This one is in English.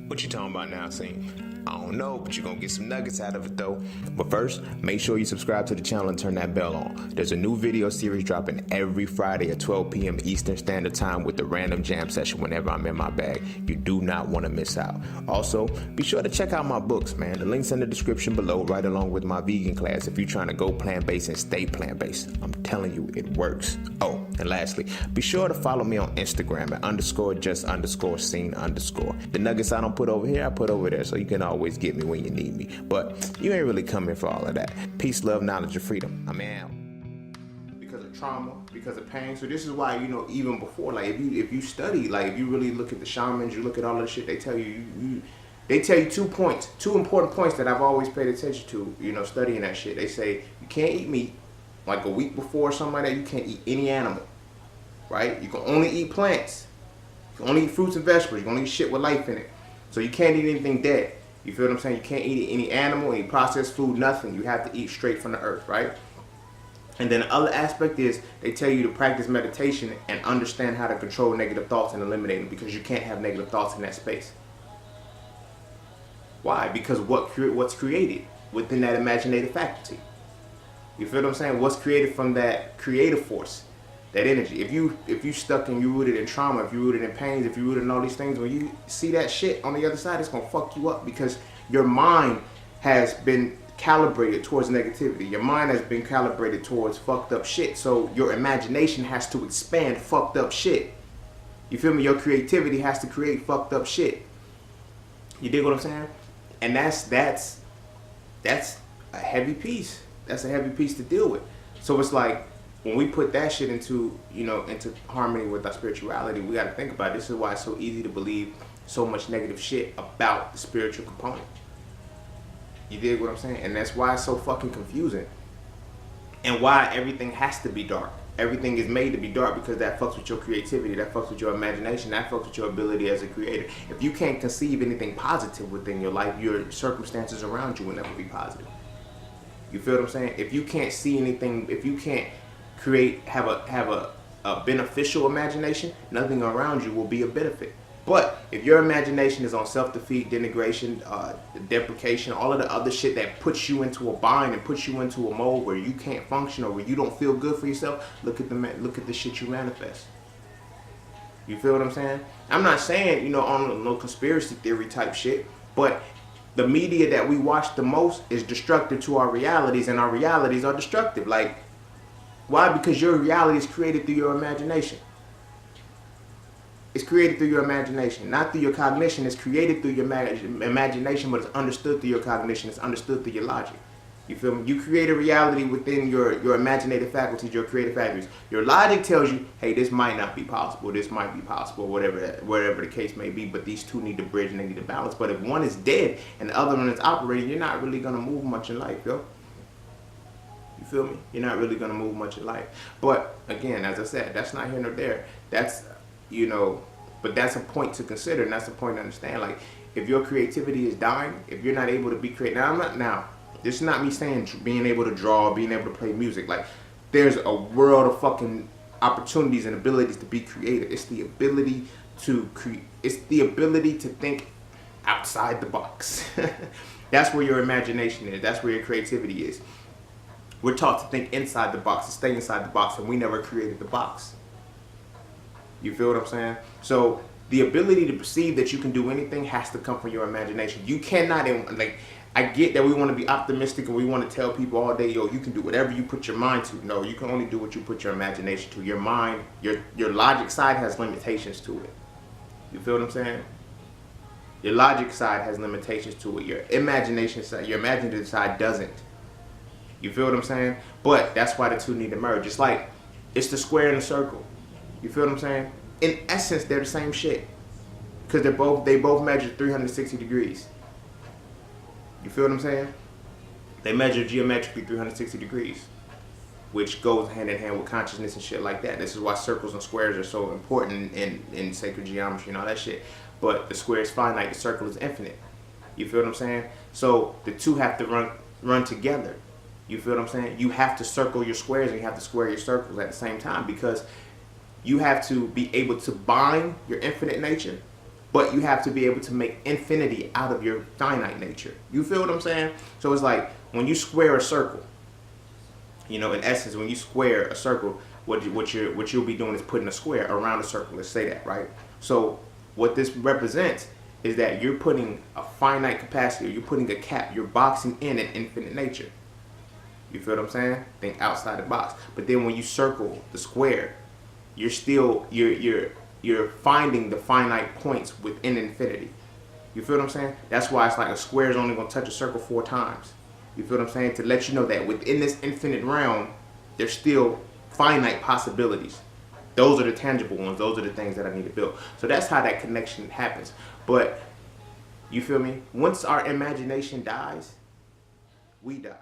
What you talking about now, Cine? I don't know, but you're gonna get some nuggets out of it though. But first, make sure you subscribe to the channel and turn that bell on. There's a new video series dropping every Friday at 12 p.m. Eastern Standard Time with the random jam session whenever I'm in my bag. You do not want to miss out. Also, be sure to check out my books, man. The link's in the description below, right along with my vegan class if you're trying to go plant-based and stay plant-based. I'm telling you, it works. Oh, and lastly, be sure to follow me on Instagram at _just_scene_. The nuggets I don't put over here, I put over there, so you can always get me when you need me. But you ain't really coming for all of that. Peace, love, knowledge, and freedom. I'm out. Because of trauma, because of pain. So this is why, you know, even before, like if you study, like if you really look at the shamans, you look at all of the shit, they tell you, they tell you 2 points, 2 important points that I've always paid attention to, you know, studying that shit. They say you can't eat meat. Like a week before or something like that, you can't eat any animal, right? You can only eat plants. You can only eat fruits and vegetables. You can only eat shit with life in it. So you can't eat anything dead. You feel what I'm saying? You can't eat any animal, any processed food, nothing. You have to eat straight from the earth, right? And then the other aspect is they tell you to practice meditation and understand how to control negative thoughts and eliminate them, because you can't have negative thoughts in that space. Why? Because what's created within that imaginative faculty. You feel what I'm saying? What's created from that creative force, that energy. If you stuck and you rooted in trauma, if you rooted in pains, if you rooted in all these things, when you see that shit on the other side, it's gonna fuck you up, because your mind has been calibrated towards negativity. Your mind has been calibrated towards fucked up shit. So your imagination has to expand fucked up shit. You feel me? Your creativity has to create fucked up shit. You dig what I'm saying? And that's a heavy piece. That's a heavy piece to deal with. So it's like, when we put that shit into, you know, into harmony with our spirituality, we got to think about it. This is why it's so easy to believe so much negative shit about the spiritual component. You dig what I'm saying? And that's why it's so fucking confusing. And why everything has to be dark. Everything is made to be dark, because that fucks with your creativity, that fucks with your imagination, that fucks with your ability as a creator. If you can't conceive anything positive within your life, your circumstances around you will never be positive. You feel what I'm saying? If you can't see anything, if you can't have a beneficial imagination, nothing around you will be a benefit. But if your imagination is on self-defeat, denigration, deprecation, all of the other shit that puts you into a bind and puts you into a mode where you can't function or where you don't feel good for yourself, look at the shit you manifest. You feel what I'm saying? I'm not saying, you know, on no conspiracy theory type shit, but the media that we watch the most is destructive to our realities, and our realities are destructive. Like, why? Because your reality is created through your imagination. It's created through your imagination, not through your cognition. It's created through your imagination, but it's understood through your cognition. It's understood through your logic. You feel me? You create a reality within your imaginative faculties, your creative faculties. Your logic tells you, hey, this might not be possible. This might be possible, whatever the case may be. But these two need to bridge and they need to balance. But if one is dead and the other one is operating, you're not really gonna move much in life, yo. You feel me? You're not really gonna move much in life. But again, as I said, that's not here nor there. That's, you know, but that's a point to consider, and that's a point to understand. Like, if your creativity is dying, if you're not able to be creative. Now, this is not me saying being able to draw, being able to play music. Like, there's a world of fucking opportunities and abilities to be creative. It's the ability to it's the ability to think outside the box. That's where your imagination is. That's where your creativity is. We're taught to think inside the box, to stay inside the box, and we never created the box. You feel what I'm saying? So the ability to perceive that you can do anything has to come from your imagination. You cannot, like, I get that we want to be optimistic and we want to tell people all day, yo, you can do whatever you put your mind to. No, you can only do what you put your imagination to. Your mind, your logic side has limitations to it. You feel what I'm saying? Your logic side has limitations to it. Your imagination side, your imaginative side doesn't. You feel what I'm saying? But that's why the two need to merge. It's like, it's the square and the circle. You feel what I'm saying? In essence, they're the same shit, because they both measure 360 degrees. You feel what I'm saying? They measure geometrically 360 degrees, which goes hand in hand with consciousness and shit like that. This is why circles and squares are so important in sacred geometry and all that shit. But the square is finite, the circle is infinite. You feel what I'm saying? So the two have to run together. You feel what I'm saying? You have to circle your squares and you have to square your circles at the same time, because you have to be able to bind your infinite nature but you have to be able to make infinity out of your finite nature. You feel what I'm saying? So it's like when you square a circle, you know, in essence, when you square a circle, what you'll be doing is putting a square around a circle. Let's say that, right? So what this represents is that you're putting a finite capacity, or you're putting a cap, you're boxing in an infinite nature. You feel what I'm saying? Think outside the box. But then when you circle the square, you're still you're finding the finite points within infinity. You feel what I'm saying? That's why it's like a square is only gonna touch a circle 4 times. You feel what I'm saying? To let you know that within this infinite realm, there's still finite possibilities. Those are the tangible ones. Those are the things that I need to build. So that's how that connection happens. But you feel me? Once our imagination dies, we die.